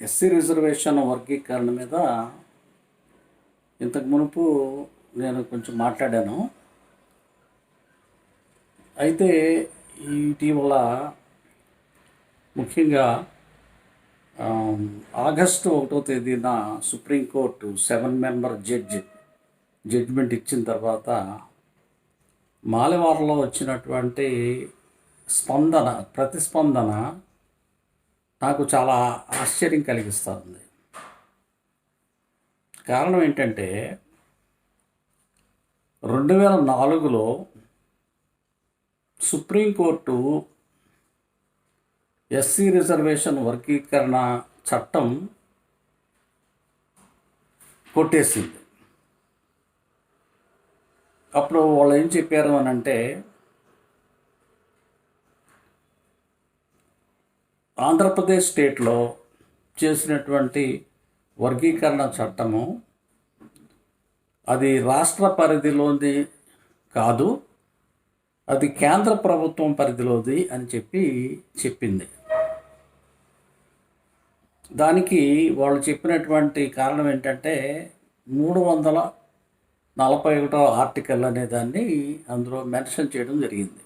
SC reservation వర్గీకరణ మీద ఇంతకు మునుపు నేను కొంచెం మాట్లాడాను. అయితే ఇటీవల ముఖ్యంగా ఆగస్టు 1వ తేదీన సుప్రీంకోర్టు 7 మెంబర్ జడ్జిమెంట్ ఇచ్చిన తర్వాత మాలవాడలో వచ్చినటువంటి ప్రతిస్పందన నాకు చాలా ఆశ్చర్యం కలిగిస్తుంది. కారణం ఏంటంటే 2004లో సుప్రీంకోర్టు ఎస్సీ రిజర్వేషన్ వర్గీకరణ చట్టం కొట్టేసింది. అప్పుడు వాళ్ళు ఏం చెప్పారు అని అంటే, ఆంధ్రప్రదేశ్ స్టేట్లో చేసినటువంటి వర్గీకరణ చట్టము అది రాష్ట్ర పరిధిలోది కాదు, అది కేంద్ర ప్రభుత్వం పరిధిలోది అని చెప్పింది. దానికి వాళ్ళు చెప్పినటువంటి కారణం ఏంటంటే 341వ ఆర్టికల్ అనే దాన్ని అందులో మెన్షన్ చేయడం జరిగింది.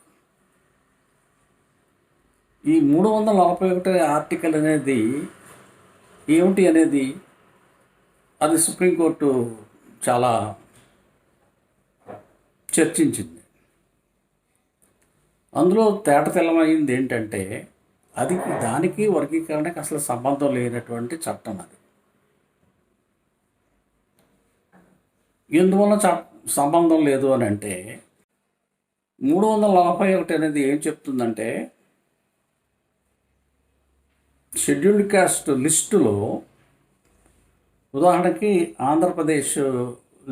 ఈ 341 ఆర్టికల్ అనేది ఏమిటి అనేది అది సుప్రీంకోర్టు చాలా చర్చించింది. అందులో తేటతెల్లమైంది ఏంటంటే దానికి వర్గీకరణకి అసలు సంబంధం లేనటువంటి చట్టం అది. ఎందువల్ల సంబంధం లేదు అని అంటే 341 అనేది ఏం చెప్తుందంటే, షెడ్యూల్డ్ కాస్ట్ లిస్టులో ఉదాహరణకి ఆంధ్రప్రదేశ్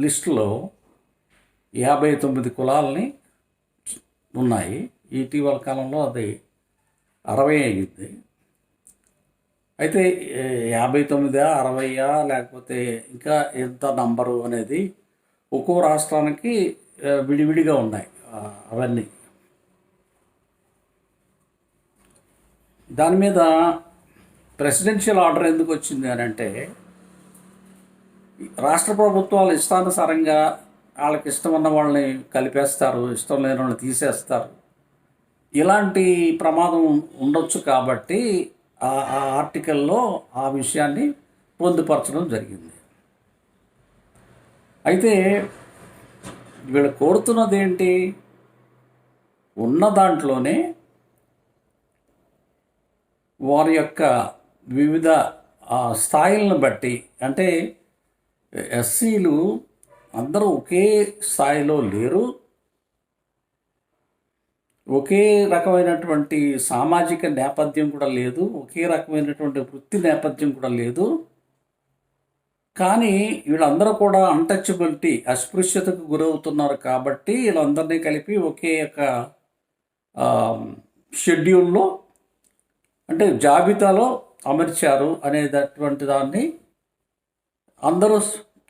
లిస్టులో 59 కులాలని ఉన్నాయి. ఇటీవల కాలంలో అది 60 అయ్యింది. అయితే 59, 60 లేకపోతే ఇంకా ఎంత నంబరు అనేది ఒక్కో రాష్ట్రానికి విడివిడిగా ఉన్నాయి అవన్నీ. దాని మీద ప్రెసిడెన్షియల్ ఆర్డర్ ఎందుకు వచ్చింది అని అంటే, రాష్ట్ర ప్రభుత్వాలు ఇష్టానుసారంగా వాళ్ళకి ఇష్టం ఉన్న వాళ్ళని కలిపేస్తారు, ఇష్టం లేని వాళ్ళని తీసేస్తారు. ఇలాంటి ప్రమాదం ఉండొచ్చు కాబట్టి ఆ ఆర్టికల్లో ఆ విషయాన్ని పొందుపరచడం జరిగింది. అయితే వీళ్ళు కోరుతున్నది ఏంటి? ఉన్న దాంట్లోనే వారి యొక్క వివిధ స్థాయిలను బట్టి, అంటే ఎస్సీలు అందరూ ఒకే స్థాయిలో లేరు, ఒకే రకమైనటువంటి సామాజిక నేపథ్యం కూడా లేదు, ఒకే రకమైనటువంటి వృత్తి నేపథ్యం కూడా లేదు. కానీ వీళ్ళందరూ కూడా అన్టచబిలిటీ, అస్పృశ్యతకు గురవుతున్నారు కాబట్టి వీళ్ళందరినీ కలిపి ఒకే యొక్క షెడ్యూల్లో, అంటే జాబితాలో అమర్చారు అనేటటువంటి దాన్ని అందరూ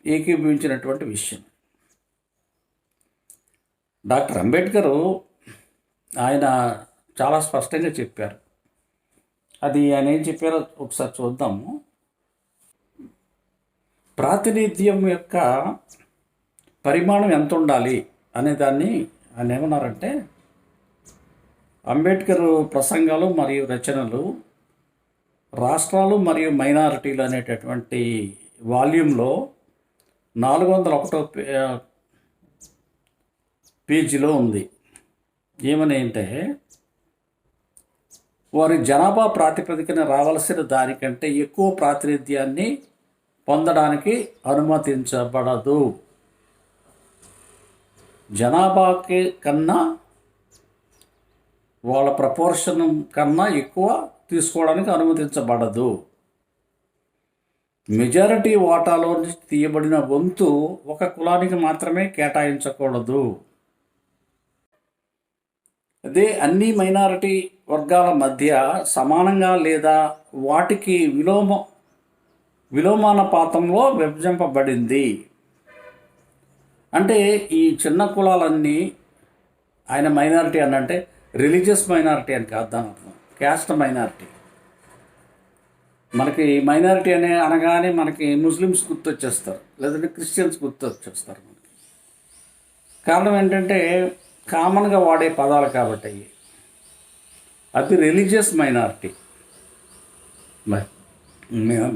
ఏకీభవించినటువంటి విషయం. డాక్టర్ అంబేద్కర్ ఆయన చాలా స్పష్టంగా చెప్పారు. అది ఆయన ఏం చెప్పారో ఒకసారి చూద్దాము. ప్రాతినిధ్యం యొక్క పరిమాణం ఎంత ఉండాలి అనే దాన్ని ఆయన ఏమన్నారంటే, అంబేద్కర్ ప్రసంగాలు మరియు రచనలు రాష్ట్రాలు మరియు మైనారిటీలు అనేటటువంటి వాల్యూమ్లో 401వ పేజీలో ఉంది. ఏమని అంటే, వారి జనాభా ప్రాతిపదికన రావాల్సిన దానికంటే ఎక్కువ ప్రాతినిధ్యాన్ని పొందడానికి అనుమతించబడదు. జనాభాకి కన్నా వాళ్ళ ప్రపోర్షన్ కన్నా ఎక్కువ తీసుకోవడానికి అనుమతించబడదు. మెజారిటీ వాటాలో నుంచి తీయబడిన వంతు ఒక కులానికి మాత్రమే కేటాయించకూడదు. అదే అన్ని మైనారిటీ వర్గాల మధ్య సమానంగా లేదా వాటికి విలోమానుపాతంలో విభజింపబడింది. అంటే ఈ చిన్న కులాలన్నీ ఆయన మైనారిటీ అని అంటే రిలీజియస్ మైనారిటీ అని కాదు, దాని అర్థం క్యాస్ట్ మైనారిటీ. మనకి మైనారిటీ అనగానే మనకి ముస్లిమ్స్ గుర్తొచ్చేస్తారు, లేదంటే క్రిస్టియన్స్ గుర్తొచ్చేస్తారు మనకి. కారణం ఏంటంటే కామన్గా వాడే పదాలు కాబట్టి అవి. అది రిలీజియస్ మైనారిటీ.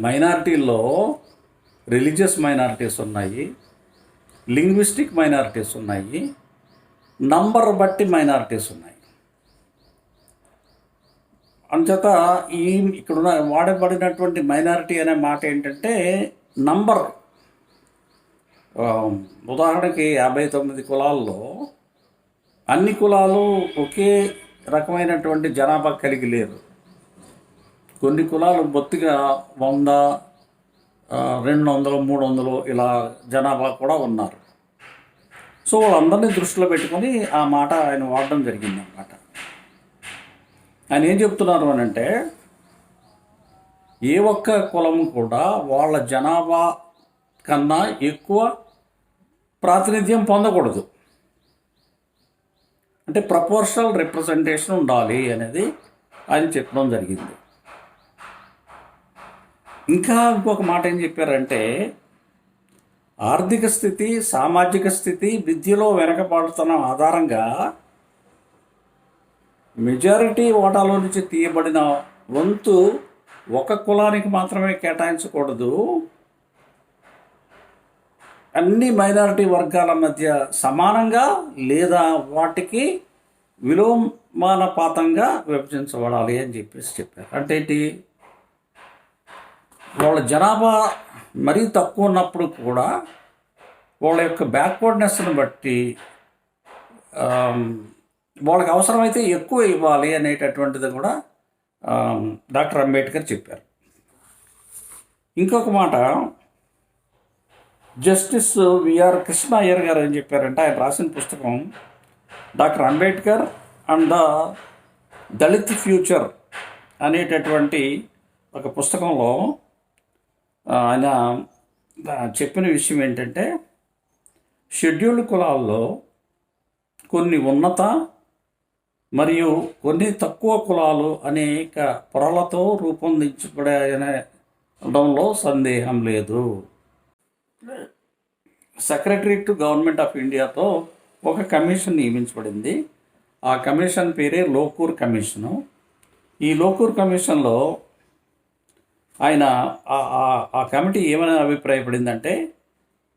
మైనారిటీల్లో రిలీజియస్ మైనారిటీస్ ఉన్నాయి, లింగ్విస్టిక్ మైనారిటీస్ ఉన్నాయి, నంబర్ బట్టి మైనారిటీస్ ఉన్నాయి. అంచేత ఇక్కడున్న వాడబడినటువంటి మైనారిటీ అనే మాట ఏంటంటే నంబర్. ఉదాహరణకి 59 కులాల్లో అన్ని కులాలు ఒకే రకమైనటువంటి జనాభా కలిగి లేరు. కొన్ని కులాలు బొత్తిగా 100, 200, 300 ఇలా జనాభా కూడా ఉన్నారు. సో వాళ్ళందరినీ దృష్టిలో పెట్టుకొని ఆ మాట ఆయన వాడడం జరిగింది అన్నమాట. ఆయన ఏం చెప్తున్నారు అని అంటే, ఏ ఒక్క కులం కూడా వాళ్ళ జనాభా కన్నా ఎక్కువ ప్రాతినిధ్యం పొందకూడదు, అంటే ప్రపోర్షనల్ రిప్రజెంటేషన్ ఉండాలి అనేది ఆయన చెప్పడం జరిగింది. ఇంకా ఇంకొక మాట ఏం చెప్పారంటే, ఆర్థిక స్థితి, సామాజిక స్థితి, విద్యలో వెనకబడుతున్న ఆధారంగా మెజారిటీ ఓటాలో నుంచి తీయబడిన వంతు ఒక కులానికి మాత్రమే కేటాయించకూడదు, అన్ని మైనారిటీ వర్గాల మధ్య సమానంగా లేదా వాటికి విలోమానుపాతంగా విభజించబడాలి అని చెప్పారు. అంటే ఏంటి, వాళ్ళ జనాభా మరీ తక్కువ ఉన్నప్పుడు కూడా వాళ్ళ యొక్క బ్యాక్వర్డ్నెస్ని బట్టి వాళ్ళకి అవసరమైతే ఎక్కువ ఇవ్వాలి అనేటటువంటిది కూడా డాక్టర్ అంబేద్కర్ చెప్పారు. ఇంకొక మాట జస్టిస్ విఆర్ కృష్ణ అయ్యర్ గారు ఏం చెప్పారంటే, ఆయన రాసిన పుస్తకం doctor Ambedkar and the Dalit future అనేటటువంటి ఒక పుస్తకంలో ఆయన చెప్పిన విషయం ఏంటంటే, షెడ్యూల్డ్ కులాల్లో కొన్ని ఉన్నత మరియు కొన్ని తక్కువ కులాలు అనేక పొరలతో రూపొందించబడడంలో సందేహం లేదు. సెక్రటరీ టు గవర్నమెంట్ ఆఫ్ ఇండియాతో ఒక కమిషన్ నియమించబడింది. ఆ కమిషన్ పేరే లోకూర్ కమిషను. ఈ లోకూర్ కమిషన్లో ఆయన ఆ కమిటీ ఏమైనా అభిప్రాయపడిందంటే,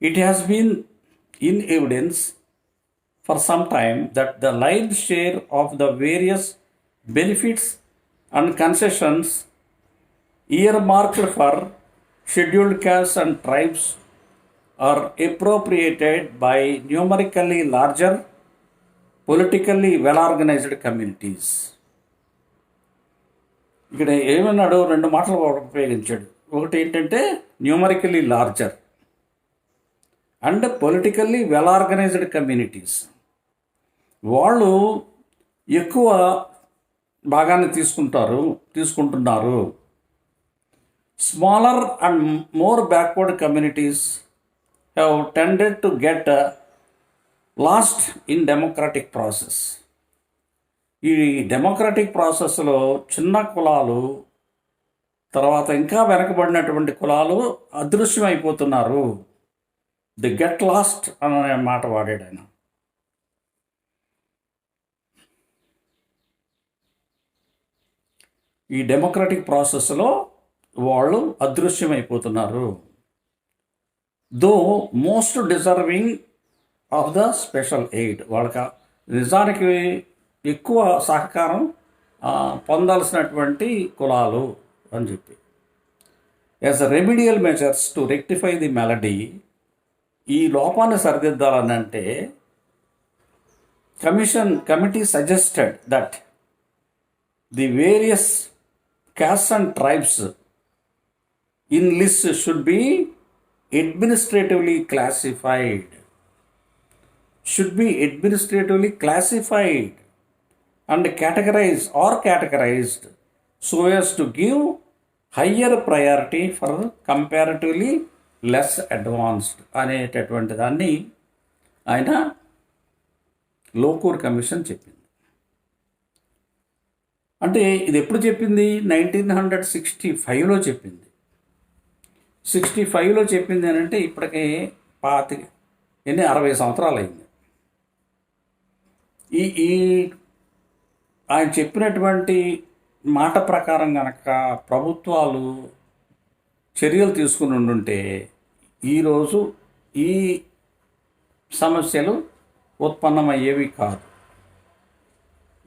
it has been in evidence for some time that the lion's share of the various benefits and concessions earmarked for scheduled castes and tribes are appropriated by numerically larger, politically well-organized communities. ఇక్కడ ఏమన్నాడు, 2 మాటలు ఉపయోగించాడు. ఒకటి ఏంటంటే numerically larger and politically well organised communities. వాళ్ళు ఎక్కువ భాగాన్ని తీసుకుంటున్నారు. Smaller and more backward communities have టెండెడ్ to get lost in democratic process. ఈ డెమోక్రాటిక్ ప్రాసెస్లో చిన్న కులాలు, తర్వాత ఇంకా వెనకబడినటువంటి కులాలు అదృశ్యమైపోతున్నారు. ది గెట్ లాస్ట్ అనే మాట వాడాడు ఆయన. ఈ డెమోక్రాటిక్ ప్రాసెస్లో వాళ్ళు అదృశ్యమైపోతున్నారు. Though most deserving of the special aid, వాళ్ళకి నిజానికి ఎక్కువ సహకారం పొందాల్సినటువంటి కులాలు అని చెప్పి. As remedial measures to rectify the malady, ఈ లోపాన్ని సరిదిద్దాలని అంటే committee suggested that the various castes and tribes in list should be administratively classified and categorized so as to give higher priority for comparatively less advanced అనేటటువంటి దాన్ని ఆయన Lokur commission చెప్పింది. అంటే ఇది ఎప్పుడు చెప్పింది? 1965లో చెప్పింది. 65లో చెప్పింది అని అంటే ఇప్పటికే ఎన్ని 60 సంవత్సరాలు అయింది. ఈ ఈ ఆయన చెప్పినటువంటి మాట ప్రకారం కనుక ప్రభుత్వాలు చర్యలు తీసుకుని ఉండుంటే ఈరోజు ఈ సమస్యలు ఉత్పన్నమయ్యేవి కాదు,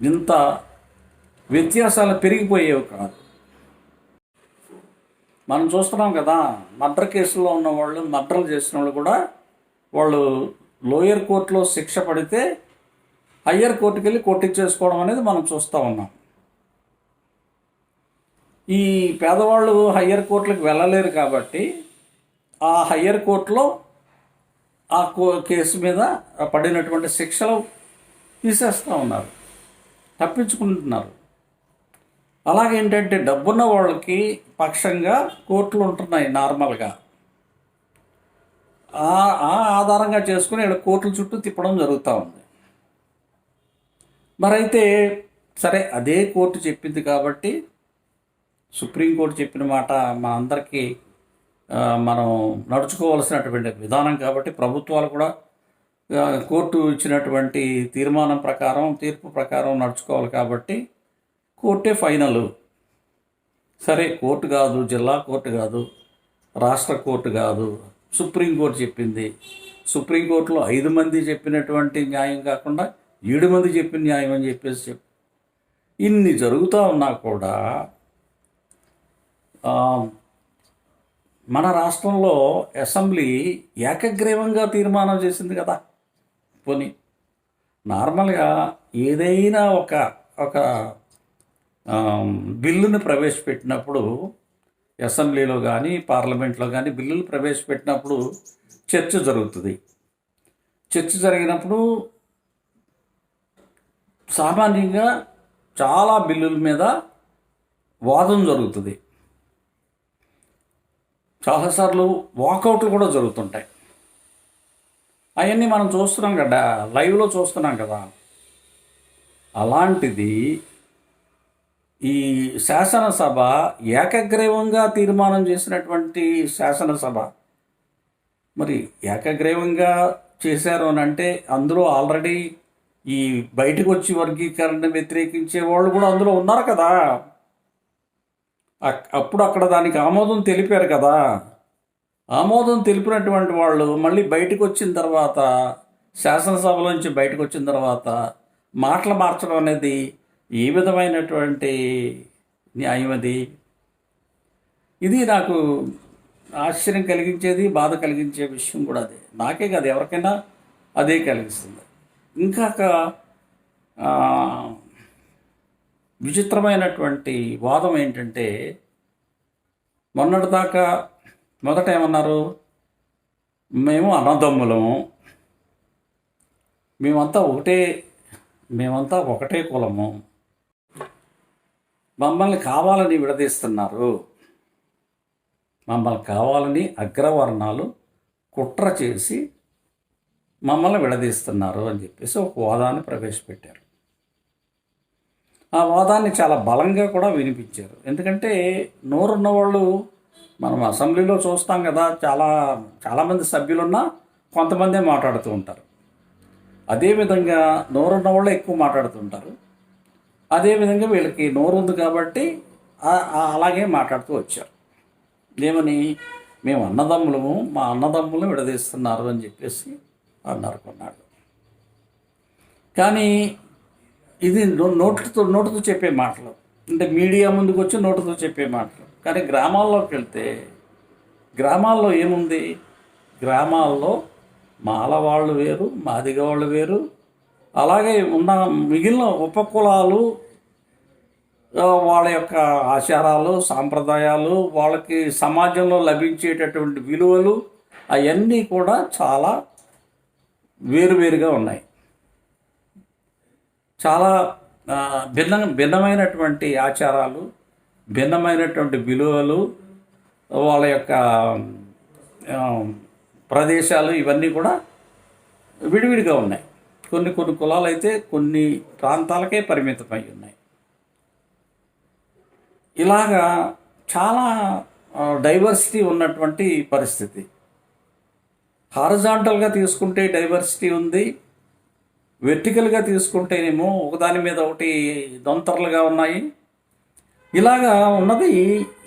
ఇంత వ్యత్యాసాలు పెరిగిపోయేవి కాదు. మనం చూస్తున్నాం కదా, మర్డర్ కేసులో ఉన్న వాళ్ళు, మర్డర్లు చేసిన వాళ్ళు కూడా వాళ్ళు లోయర్ కోర్టులో శిక్ష పడితే హయ్యర్ కోర్టుకి వెళ్ళి కొట్టించేసుకోవడం అనేది మనం చూస్తూ ఉన్నాం. ఈ పేదవాళ్ళు హయ్యర్ కోర్టులకు వెళ్ళలేరు కాబట్టి ఆ హయ్యర్ కోర్టులో ఆ కేసు మీద పడినటువంటి శిక్షలు తీసేస్తూ ఉన్నారు, తప్పించుకుంటున్నారు. అలాగేంటంటే డబ్బున్న వాళ్ళకి పక్షంగా కోర్టులు ఉంటున్నాయి నార్మల్గా. ఆ ఆధారంగా చేసుకుని ఇక్కడ కోర్టుల చుట్టూ తిప్పడం జరుగుతూ ఉంది. మరైతే సరే, అదే కోర్టు చెప్పింది కాబట్టి, సుప్రీంకోర్టు చెప్పిన మాట మనందరికీ మనం నడుచుకోవాల్సినటువంటి విధానం కాబట్టి, ప్రభుత్వాలు కూడా కోర్టు ఇచ్చినటువంటి తీర్మానం ప్రకారం, తీర్పు ప్రకారం నడుచుకోవాలి కాబట్టి కోర్టే ఫైనల్. సరే, కోర్టు కాదు, జిల్లా కోర్టు కాదు, రాష్ట్ర కోర్టు కాదు, సుప్రీంకోర్టు చెప్పింది. సుప్రీంకోర్టులో 5 మంది చెప్పినటువంటి న్యాయం కాకుండా 7 మంది చెప్పిన న్యాయం అని చెప్పేసి ఇన్ని జరుగుతూ ఉన్నా కూడా మన రాష్ట్రంలో అసెంబ్లీ ఏకగ్రీవంగా తీర్మానం చేసింది కదా. పోనీ నార్మల్గా ఏదైనా ఒక బిల్లును ప్రవేశపెట్టినప్పుడు అసెంబ్లీలో కానీ పార్లమెంట్లో కానీ బిల్లులు ప్రవేశపెట్టినప్పుడు చర్చ జరుగుతుంది. చర్చ జరిగినప్పుడు సామాన్యంగా చాలా బిల్లుల మీద వాదన జరుగుతుంది. చాలాసార్లు వాకౌట్లు కూడా జరుగుతుంటాయి. అవన్నీ మనం చూస్తున్నాం కదా, లైవ్లో చూస్తున్నాం కదా. అలాంటిది ఈ శాసనసభ ఏకగ్రీవంగా తీర్మానం చేసినటువంటి శాసనసభ మరి ఏకగ్రీవంగా చేశారు అని అంటే అందులో ఆల్రెడీ ఈ బయటకు వచ్చి వర్గీకరణ వ్యతిరేకించే వాళ్ళు కూడా అందులో ఉన్నారు కదా. అప్పుడు అక్కడ దానికి ఆమోదం తెలిపారు కదా. ఆమోదం తెలిపినటువంటి వాళ్ళు మళ్ళీ బయటకు వచ్చిన తర్వాత, శాసనసభలోంచి బయటకు వచ్చిన తర్వాత మాటలు మార్చడం అనేది ఏ విధమైనటువంటి న్యాయం అది? ఇది నాకు ఆశ్చర్యం కలిగించేది, బాధ కలిగించే విషయం కూడా అదే. నాకే కాదు, ఎవరికైనా అదే కలిగిస్తుంది. ఇంకా విచిత్రమైనటువంటి వాదం ఏంటంటే, మొన్నటిదాకా మొదట ఏమన్నారు, మేము అన్నదమ్ములము, మేమంతా ఒకటే కులము, మమ్మల్ని కావాలని విడదీస్తున్నారు, మమ్మల్ని కావాలని అగ్రవర్ణాలు కుట్ర చేసి మమ్మల్ని విడదీస్తున్నారు అని చెప్పేసి ఒక వాదాన్ని ప్రవేశపెట్టారు. ఆ వాదాన్ని చాలా బలంగా కూడా వినిపించారు. ఎందుకంటే నోరున్న వాళ్ళు మనం అసెంబ్లీలో చూస్తాం కదా, చాలామంది సభ్యులున్నా కొంతమందే మాట్లాడుతూ ఉంటారు. అదేవిధంగా నోరున్న వాళ్ళు ఎక్కువ మాట్లాడుతుంటారు. అదేవిధంగా వీళ్ళకి నోరు ఉంది కాబట్టి అలాగే మాట్లాడుతూ వచ్చారు. ఏమని, మేము అన్నదమ్ములము, మా అన్నదమ్ములను విడదీస్తున్నారు అని చెప్పేసి అన్నారు కొన్నాళ్ళు. కానీ ఇది నోటుతో చెప్పే మాటలు, అంటే మీడియా ముందుకు వచ్చి నోటుతో చెప్పే మాటలు. కానీ గ్రామాల్లోకి వెళ్తే గ్రామాల్లో ఏముంది? గ్రామాల్లో మాల వాళ్ళు వేరు, మాదిగ వాళ్ళు వేరు, అలాగే ఉన్న మిగిలిన ఉపకులాలు వాళ్ళ యొక్క ఆచారాలు, సాంప్రదాయాలు, వాళ్ళకి సమాజంలో లభించేటటువంటి విలువలు అవన్నీ కూడా చాలా వేరువేరుగా ఉన్నాయి. చాలా భిన్నమైనటువంటి ఆచారాలు, భిన్నమైనటువంటి విలువలు, వాళ్ళ యొక్క ప్రదేశాలు ఇవన్నీ కూడా విడివిడిగా ఉన్నాయి. కొన్ని కులాలు అయితే కొన్ని ప్రాంతాలకే పరిమితమై ఉన్నాయి. ఇలాగా చాలా డైవర్సిటీ ఉన్నటువంటి పరిస్థితి. హారిజాంటల్గా తీసుకుంటే డైవర్సిటీ ఉంది, వెర్టికల్గా తీసుకుంటేనేమో ఒకదాని మీద ఒకటి దొంతరలుగా ఉన్నాయి. ఇలాగా ఉన్నది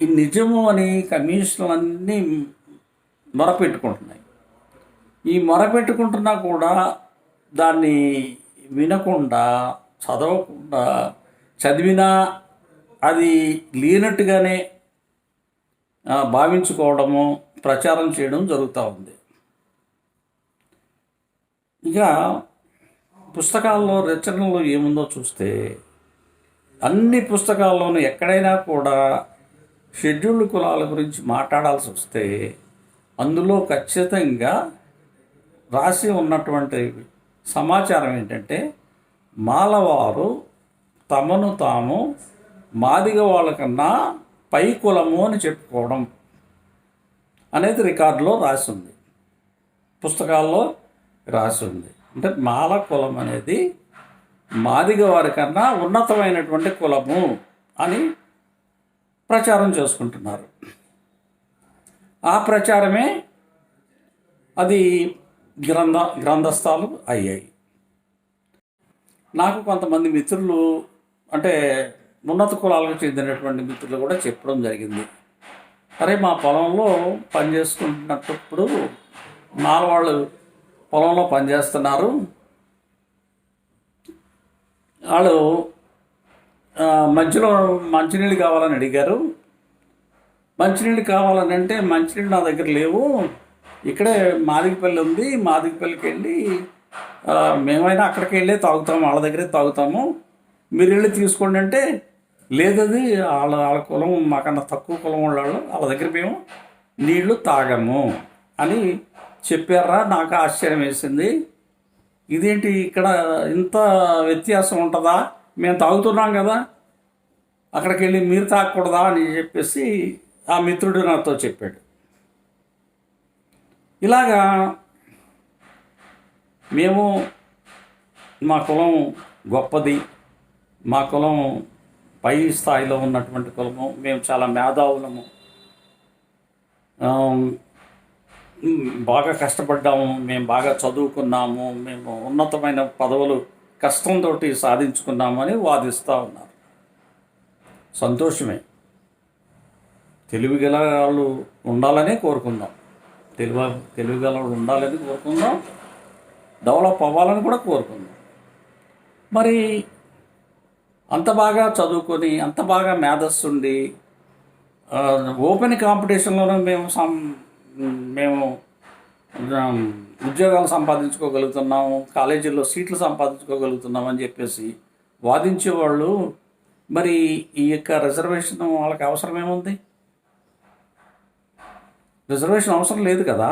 ఈ నిజము అని కమిషన్లు అన్నీ మొరపెట్టుకుంటున్నాయి. ఈ మొరపెట్టుకుంటున్నా కూడా దాన్ని వినకుండా, చదవకుండా, చదివినా అది లేనట్టుగానే భావించుకోవడము, ప్రచారం చేయడం జరుగుతూ ఉంది. ఇక పుస్తకాల్లో రచనలు ఏముందో చూస్తే అన్ని పుస్తకాల్లోనూ ఎక్కడైనా కూడా షెడ్యూల్డ్ కులాల గురించి మాట్లాడాల్సి వస్తే అందులో ఖచ్చితంగా రాసి ఉన్నటువంటి సమాచారం ఏంటంటే మాలవారు తమను తాము మాదిగ వాళ్ళకన్నా పై కులము అని చెప్పుకోవడం అనేది రికార్డులో రాసి ఉంది, పుస్తకాల్లో రాసి ఉంది. అంటే మాల కులం అనేది మాదిగ వారి కన్నా ఉన్నతమైనటువంటి కులము అని ప్రచారం చేసుకుంటున్నారు. ఆ ప్రచారమే అది గ్రంథస్థాలు అయ్యాయి. నాకు కొంతమంది మిత్రులు, అంటే ఉన్నత కులాలకు చెందినటువంటి మిత్రులు కూడా చెప్పడం జరిగింది. అరే, మా పొలంలో పనిచేసుకుంటున్నప్పుడు మాలవాళ్ళు పొలంలో పనిచేస్తున్నారు, వాళ్ళు మధ్యలో మంచినీళ్ళు కావాలని అడిగారు. మంచినీళ్ళు కావాలని అంటే మంచినీళ్ళు నా దగ్గర లేవు, ఇక్కడే మాదిగపల్లి ఉంది, మాదిగపల్లికి వెళ్ళి మేమైనా అక్కడికి వెళ్ళి తాగుతాము, వాళ్ళ దగ్గరే తాగుతాము, మీరు వెళ్ళి తీసుకోండి అంటే లేదది వాళ్ళ కులం మాకన్నా తక్కువ కులం వాళ్ళు, వాళ్ళ దగ్గర మేము నీళ్లు తాగము అని చెప్పారా. నాకు ఆశ్చర్యం వేసింది. ఇదేంటి ఇక్కడ ఇంత వ్యత్యాసం ఉంటుందా, మేము తాగుతున్నాం కదా, అక్కడికి వెళ్ళి మీరు తాగకూడదా అని చెప్పేసి ఆ మిత్రుడు నాతో చెప్పాడు. ఇలాగా మేము మా కులం గొప్పది, మా కులం పై స్థాయిలో ఉన్నటువంటి కులము, మేము చాలా మేధావులము, బాగా కష్టపడ్డాము, మేము బాగా చదువుకున్నాము, మేము ఉన్నతమైన పదవులు కష్టంతో సాధించుకున్నాము అని వాదిస్తూ ఉన్నారు. సంతోషమే, తెలివిగల వాళ్ళు ఉండాలనే కోరుకుందాం, తెలివిగల వాళ్ళు ఉండాలని కోరుకుందాం, డెవలప్ అవ్వాలని కూడా కోరుకుందాం. మరి అంత బాగా చదువుకొని, అంత బాగా మేధస్సుండి, ఓపెన్ కాంపిటీషన్లోనే మేము ఉద్యోగాలు సంపాదించుకోగలుగుతున్నాము, కాలేజీల్లో సీట్లు సంపాదించుకోగలుగుతున్నాము అని చెప్పేసి వాదించేవాళ్ళు, మరి ఈ యొక్క రిజర్వేషన్ వాళ్ళకి అవసరం ఏముంది? రిజర్వేషన్ అవసరం లేదు కదా.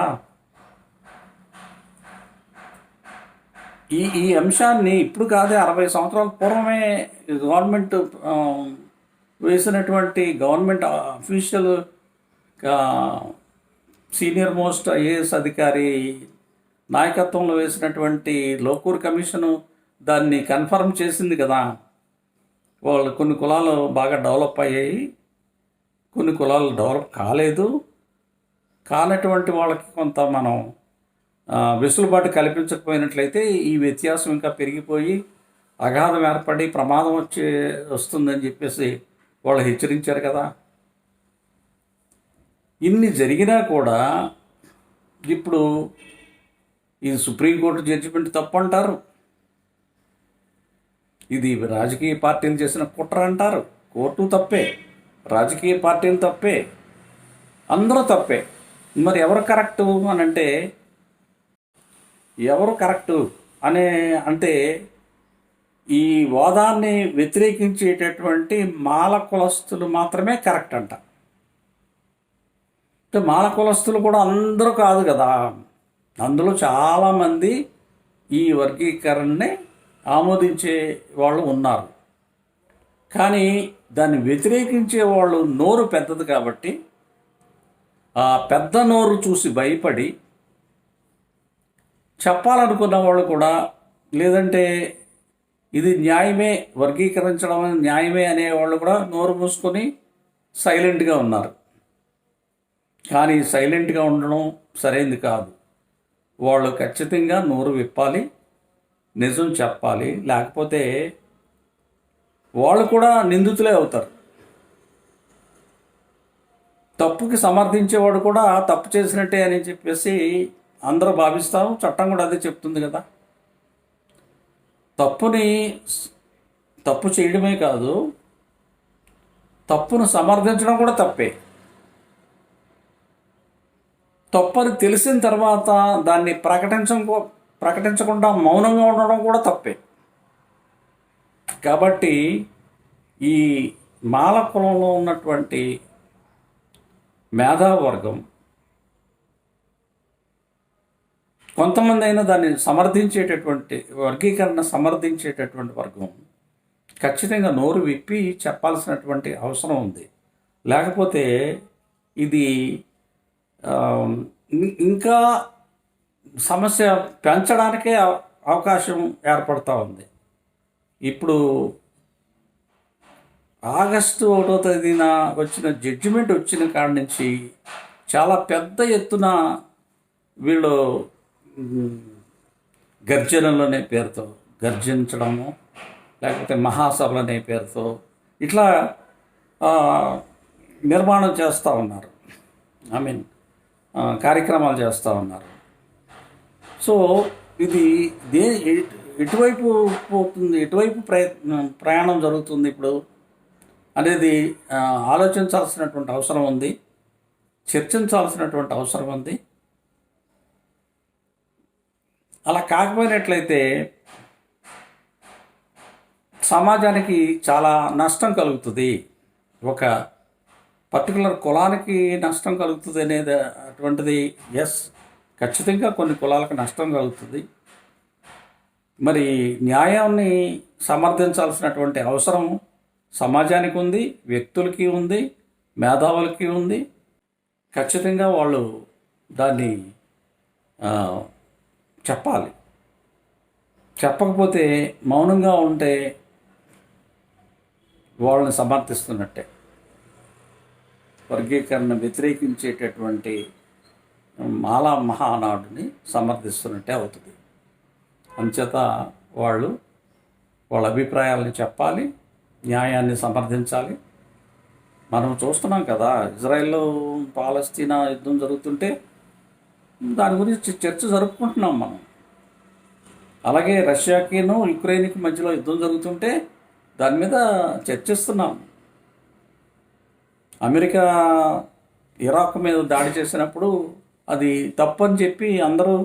ఈ అంశాన్ని ఇప్పుడు కాదే, 60 సంవత్సరాల పూర్వమే గవర్నమెంట్ వేసినటువంటి government official senior most IAS అధికారి నాయకత్వంలో వేసినటువంటి లోకూర్ కమిషను దాన్ని కన్ఫర్మ్ చేసింది కదా. వాళ్ళు కొన్ని కులాలు బాగా డెవలప్ అయ్యాయి, కొన్ని కులాలు డెవలప్ కాలేదు, కానటువంటి వాళ్ళకి కొంత మనం వెసులుబాటు కల్పించకపోయినట్లయితే ఈ వ్యత్యాసం ఇంకా పెరిగిపోయి అగాధం ఏర్పడి ప్రమాదం వస్తుందని చెప్పేసి వాళ్ళు హెచ్చరించారు కదా. ఇన్ని జరిగినా కూడా ఇప్పుడు ఇది సుప్రీంకోర్టు జడ్జిమెంట్ తప్పు అంటారు, ఇది రాజకీయ పార్టీలు చేసిన కుట్ర అంటారు. కోర్టు తప్పే, రాజకీయ పార్టీలు తప్పే, అందరూ తప్పే. మరి ఎవరు కరెక్టు అని అంటే, ఎవరు కరెక్టు అంటే ఈ వాదాన్ని వ్యతిరేకించేటటువంటి మాల కులస్తులు మాత్రమే కరెక్ట్ అంట. అంటే మాల కులస్తులు కూడా అందరూ కాదు కదా, అందులో చాలామంది ఈ వర్గీకరణని ఆమోదించే వాళ్ళు ఉన్నారు. కానీ దాన్ని వ్యతిరేకించే వాళ్ళు నోరు పెద్దది కాబట్టి ఆ పెద్ద నోరు చూసి భయపడి చెప్పాలనుకున్న వాళ్ళు కూడా, లేదంటే ఇది న్యాయమే, వర్గీకరించడం న్యాయమే అనేవాళ్ళు కూడా నోరు మూసుకొని సైలెంట్గా ఉన్నారు. కానీ సైలెంట్గా ఉండడం సరైనది కాదు. వాళ్ళు ఖచ్చితంగా నోరు విప్పాలి, నిజం చెప్పాలి. లేకపోతే వాళ్ళు కూడా నిందితులే అవుతారు. తప్పుకి సమర్థించేవాడు కూడా తప్పు చేసినట్టే అని చెప్పేసి అందరూ భావిస్తాం. చట్టం కూడా అదే చెప్తుంది కదా. తప్పు చేయడమే కాదు, తప్పును సమర్థించడం కూడా తప్పే. తప్పని తెలిసిన తర్వాత దాన్ని ప్రకటించకుండా మౌనంగా ఉండడం కూడా తప్పే. కాబట్టి ఈ మాల కులంలో ఉన్నటువంటి మేధావర్గం కొంతమంది అయినా దాన్ని సమర్థించేటటువంటి వర్గీకరణ సమర్థించేటటువంటి వర్గం ఖచ్చితంగా నోరు విప్పి చెప్పాల్సినటువంటి అవసరం ఉంది. లేకపోతే ఇది ఇంకా సమస్య పెంచడానికే అవకాశం ఏర్పడుతూ ఉంది. ఇప్పుడు ఆగస్టు 1వ తేదీన వచ్చిన జడ్జిమెంట్ వచ్చిన కాడి నుంచి చాలా పెద్ద ఎత్తున వీళ్ళు గర్జనలనే పేరుతో గర్జించడము, లేకపోతే మహాసభలనే పేరుతో ఇట్లా నిర్మాణం చేస్తూ ఉన్నారు. కార్యక్రమాలు చేస్తూ ఉన్నారు. సో ఇది ఎటువైపు పోతుంది, ఎటువైపు ప్రయాణం జరుగుతుంది ఇప్పుడు అనేది ఆలోచించాల్సినటువంటి అవసరం ఉంది, చర్చించాల్సినటువంటి అవసరం ఉంది. అలా కాకపోయినట్లయితే సమాజానికి చాలా నష్టం కలుగుతుంది. ఒక పర్టికులర్ కులానికి నష్టం కలుగుతుంది అనేది అటువంటిది ఖచ్చితంగా కొన్ని కులాలకు నష్టం కలుగుతుంది. మరి న్యాయాన్ని సమర్థించాల్సినటువంటి అవసరం సమాజానికి ఉంది, వ్యక్తులకి ఉంది, మేధావులకి ఉంది. ఖచ్చితంగా వాళ్ళు దాన్ని చెప్పాలి. చెప్పకపోతే మౌనంగా ఉంటే వాళ్ళని సమర్థిస్తున్నట్టే, వర్గీకరణ వ్యతిరేకించేటటువంటి మాలా మహానాడుని సమర్థిస్తున్నట్టే అవుతుంది. అంచేత వాళ్ళ అభిప్రాయాలని చెప్పాలి, న్యాయాన్ని సమర్థించాలి. మనం చూస్తున్నాం కదా, ఇజ్రాయెల్ పాలస్తీనా యుద్ధం జరుగుతుంటే దాని గురించి చర్చ జరుపుకుంటున్నాం మనం. అలాగే రష్యాకిను యుక్రెయిన్కి మధ్యలో యుద్ధం జరుగుతుంటే దాని మీద చర్చిస్తున్నాం. అమెరికా ఇరాక్ మీద దాడి చేసినప్పుడు అది తప్పని చెప్పి అందరూ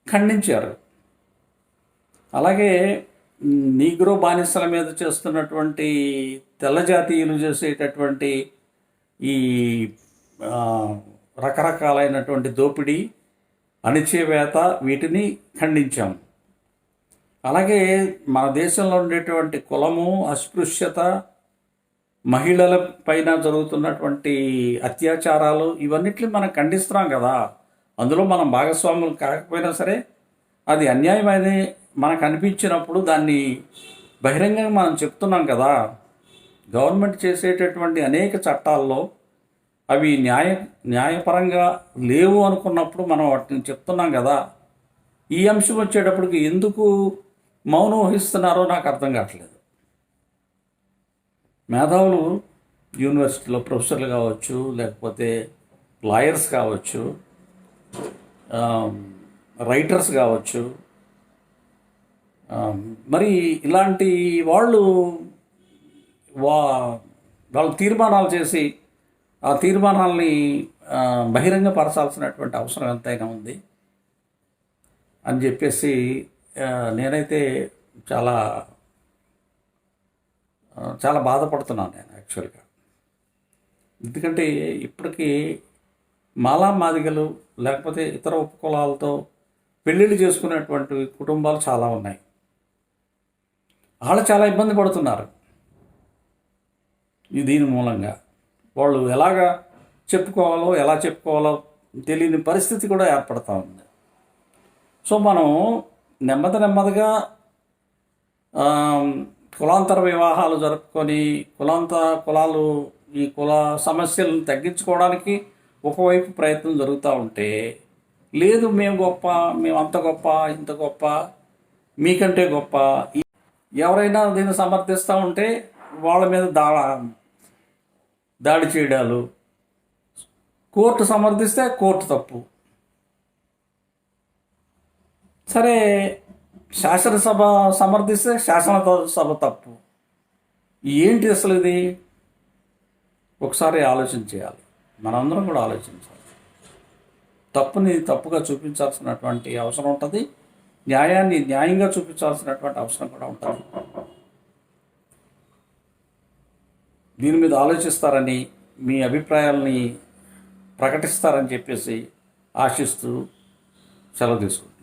ఖండించారు. అలాగే నీగ్రో బానిసల మీద చేస్తున్నటువంటి తెల్ల జాతీయులు చేసేటటువంటి ఈ రకరకాలైనటువంటి దోపిడీ, అణిచివేత, వీటిని ఖండించాం. అలాగే మన దేశంలో ఉండేటువంటి కులము, అస్పృశ్యత, మహిళల పైన జరుగుతున్నటువంటి అత్యాచారాలు, ఇవన్నిటిని మనం ఖండిస్తున్నాం కదా. అందులో మనం భాగస్వాములు కాకపోయినా సరే అది అన్యాయమని మనకు అనిపించినప్పుడు దాన్ని బహిరంగంగా మనం చెప్తున్నాం కదా. గవర్నమెంట్ చేసేటటువంటి అనేక చట్టాల్లో అవి న్యాయపరంగా లేవు అనుకున్నప్పుడు మనం వాటిని చెప్తున్నాం కదా. ఈ అంశం వచ్చేటప్పటికి ఎందుకు మౌనం వహిస్తున్నారో నాకు అర్థం కావట్లేదు. మేధావులు యూనివర్సిటీలో ప్రొఫెసర్లు కావచ్చు, లేకపోతే లాయర్స్ కావచ్చు, రైటర్స్ కావచ్చు, మరి ఇలాంటి వాళ్ళు తీర్మానాలు చేసి ఆ తీర్మానాల్ని బహిరంగపరచాల్సినటువంటి అవసరం ఎంతైనా ఉంది అని చెప్పేసి నేనైతే చాలా చాలా బాధపడుతున్నాను నేను యాక్చువల్గా. ఎందుకంటే ఇప్పటికీ మాలా మాదిగలు లేకపోతే ఇతర ఉపకులాలతో పెళ్ళిళ్ళు చేసుకునేటువంటి కుటుంబాలు చాలా ఉన్నాయి. వాళ్ళు చాలా ఇబ్బంది పడుతున్నారు. దీని మూలంగా వాళ్ళు ఎలా చెప్పుకోవాలో తెలియని పరిస్థితి కూడా ఏర్పడుతూ ఉంది. సో మనం నెమ్మదిగా కులాంతర వివాహాలు జరుపుకొని కులాలు ఈ కుల సమస్యలను తగ్గించుకోవడానికి ఒకవైపు ప్రయత్నం జరుగుతూ ఉంటే, లేదు మేము గొప్ప, మేము అంత గొప్ప, ఇంత గొప్ప, మీకంటే గొప్ప, ఎవరైనా దీన్ని సమర్థిస్తూ ఉంటే వాళ్ళ మీద దాడి చేయడాలు, కోర్టు సమర్థిస్తే కోర్టు తప్పు. సరే, శాసనసభ సమర్థిస్తే శాసనసభ తప్పు. ఏంటి అసలు ఇది? ఒకసారి ఆలోచన చేయాలి, మనందరం కూడా ఆలోచించాలి. తప్పుని తప్పుగా చూపించాల్సినటువంటి అవసరం ఉంటుంది, న్యాయాన్ని న్యాయంగా చూపించాల్సినటువంటి అవసరం కూడా ఉంటుంది. దీని మీద ఆలోచిస్తారని, మీ అభిప్రాయాలని ప్రకటిస్తారని చెప్పేసి ఆశిస్తూ సెలవు తీసుకుంటాను.